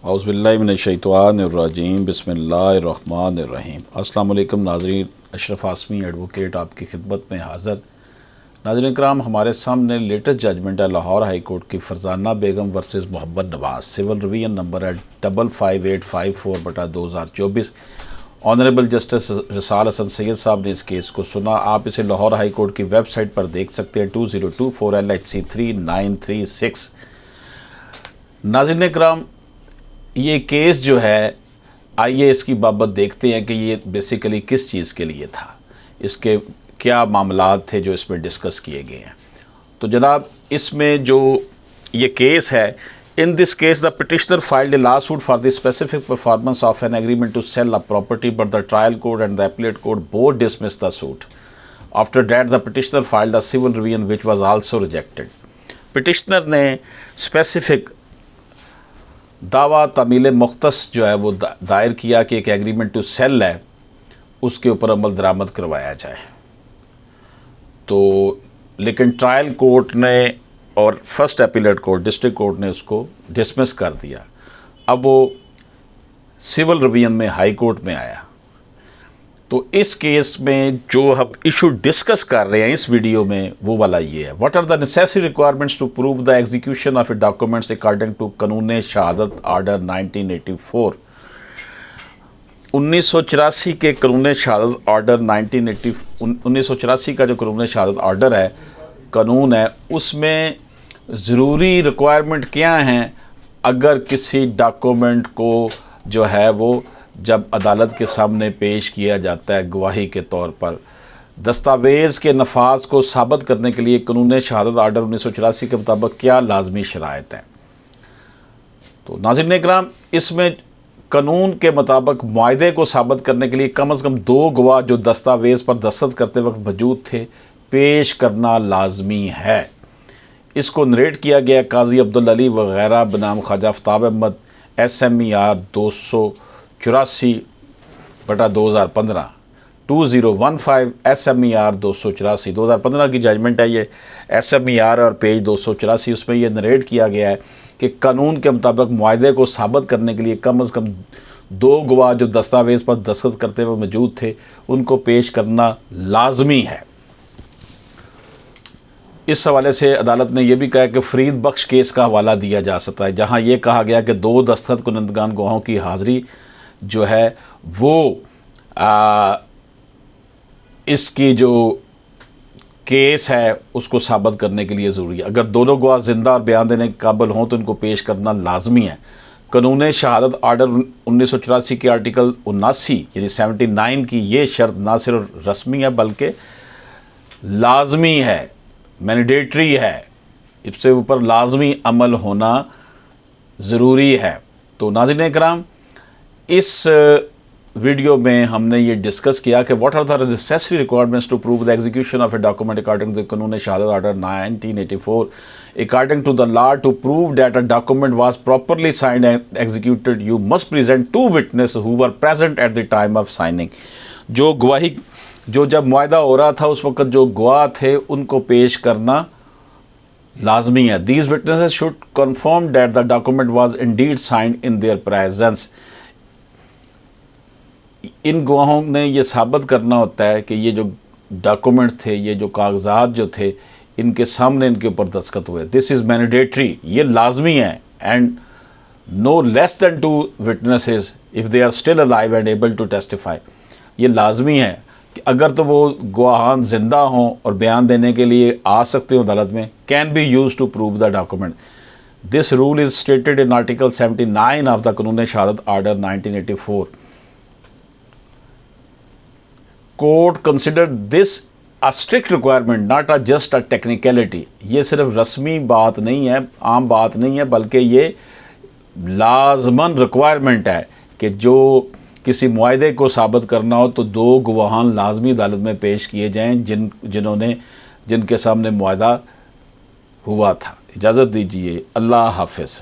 اعوذ باللہ من الشیطان الرجیم بسم اللہ الرحمن الرحیم۔ السلام علیکم ناظرین، اشرف عاصمی ایڈوکیٹ آپ کی خدمت میں حاضر۔ ناظرین کرام، ہمارے سامنے لیٹسٹ ججمنٹ ہے لاہور ہائی کورٹ کی فرزانہ بیگم ورسز محمد نواز، سول ریویژن نمبر ہے 55854/2024۔ آنریبل جسٹس رسال حسن سید صاحب نے اس کیس کو سنا۔ آپ اسے لاہور ہائی کورٹ کی ویب سائٹ پر دیکھ سکتے ہیں 2024 LHC 3936۔ ناظرین کرام، یہ کیس جو ہے، آئیے اس کی بابت دیکھتے ہیں کہ یہ بیسیکلی کس چیز کے لیے تھا، اس کے کیا معاملات تھے جو اس میں ڈسکس کیے گئے ہیں۔ تو جناب، اس میں جو یہ کیس ہے، in this case the petitioner filed a lawsuit for the specific performance of an agreement to sell a property, but the trial court and the appellate court both dismissed the suit. After that the petitioner filed a civil revision which was also rejected. petitioner نے specific دعویٰ تعمیل مختص جو ہے وہ دائر کیا کہ ایک ایگریمنٹ ٹو سیل ہے، اس کے اوپر عمل درآمد کروایا جائے۔ تو لیکن ٹرائل کورٹ نے اور first appellate court district court نے اس کو ڈسمس کر دیا۔ اب وہ سول ریویژن میں ہائی کورٹ میں آیا۔ تو اس کیس میں جو ہم ایشو ڈسکس کر رہے ہیں اس ویڈیو میں، وہ والا یہ ہے: what are the necessary requirements to prove the execution of a documents according to قانون شہادت آرڈر 1984۔ 1984 کے قانون شہادت آرڈر 1984 کا جو قانون شہادت آرڈر ہے، قانون ہے، اس میں ضروری ریکوائرمنٹ کیا ہیں اگر کسی ڈاکومنٹ کو جو ہے وہ جب عدالت کے سامنے پیش کیا جاتا ہے گواہی کے طور پر، دستاویز کے نفاذ کو ثابت کرنے کے لیے قانون شہادت آرڈر 1984 کے مطابق کیا لازمی شرائط ہیں۔ تو ناظرین اکرام، اس میں قانون کے مطابق معاہدے کو ثابت کرنے کے لیے کم از کم 2 گواہ جو دستاویز پر دستخط کرتے وقت موجود تھے پیش کرنا لازمی ہے۔ اس کو نریٹ کیا گیا قاضی عبدالعلی وغیرہ بنام خواجہ آفتاب احمد، SMER 284/2015 2015 SMER 284 2015 کی ججمنٹ ہے یہ، SMER اور پیج 284۔ اس میں یہ نریٹ کیا گیا ہے کہ قانون کے مطابق معاہدے کو ثابت کرنے کے لیے کم از کم 2 گواہ جو دستاویز پر دستخط کرتے ہوئے موجود تھے ان کو پیش کرنا لازمی ہے۔ اس حوالے سے عدالت نے یہ بھی کہا کہ فرید بخش کیس کا حوالہ دیا جا سکتا ہے، جہاں یہ کہا گیا کہ 2 دستخط کنندگان گواہوں کی حاضری جو ہے وہ اس کی جو کیس ہے اس کو ثابت کرنے کے لیے ضروری ہے۔ اگر دونوں گواہ زندہ اور بیان دینے کے قابل ہوں تو ان کو پیش کرنا لازمی ہے۔ قانون شہادت آرڈر 1984 کے آرٹیکل 79 یعنی 79 کی یہ شرط نہ صرف رسمی ہے بلکہ لازمی ہے، مینڈیٹری ہے، اس سے اوپر لازمی عمل ہونا ضروری ہے۔ تو ناظرین اکرام، اس ویڈیو میں ہم نے یہ ڈسکس کیا کہ what are the necessary requirements to prove the execution of a document according to قانون شہادت order 1984 according to the law. To prove that a document was properly signed and executed, you must present 2 witnesses who were present at the time of signing. جو گواہی جو جب معاہدہ ہو رہا تھا اس وقت جو گواہ تھے ان کو پیش کرنا لازمی ہے۔ These witnesses should confirm that the document was indeed signed in their presence. ان گواہوں نے یہ ثابت کرنا ہوتا ہے کہ یہ جو ڈاکومنٹ تھے، یہ جو کاغذات جو تھے، ان کے سامنے ان کے اوپر دستخط ہوئے۔ دس از مینڈیٹری، یہ لازمی ہے۔ And no less than 2 witnesses if they are still alive and able to testify. یہ لازمی ہے کہ اگر تو وہ گواہان زندہ ہوں اور بیان دینے کے لیے آ سکتے ہوں عدالت میں، can be used to prove the document. This rule is stated in Article 79 of the قانون شہادت order 1984. Court considered this a strict requirement, not just a technicality. یہ صرف رسمی بات نہیں ہے، عام بات نہیں ہے، بلکہ یہ لازماً ریکوائرمنٹ ہے کہ جو کسی معاہدے کو ثابت کرنا ہو تو 2 گواہان لازمی عدالت میں پیش کیے جائیں جن کے سامنے معاہدہ ہوا تھا۔ اجازت دیجیے، اللہ حافظ۔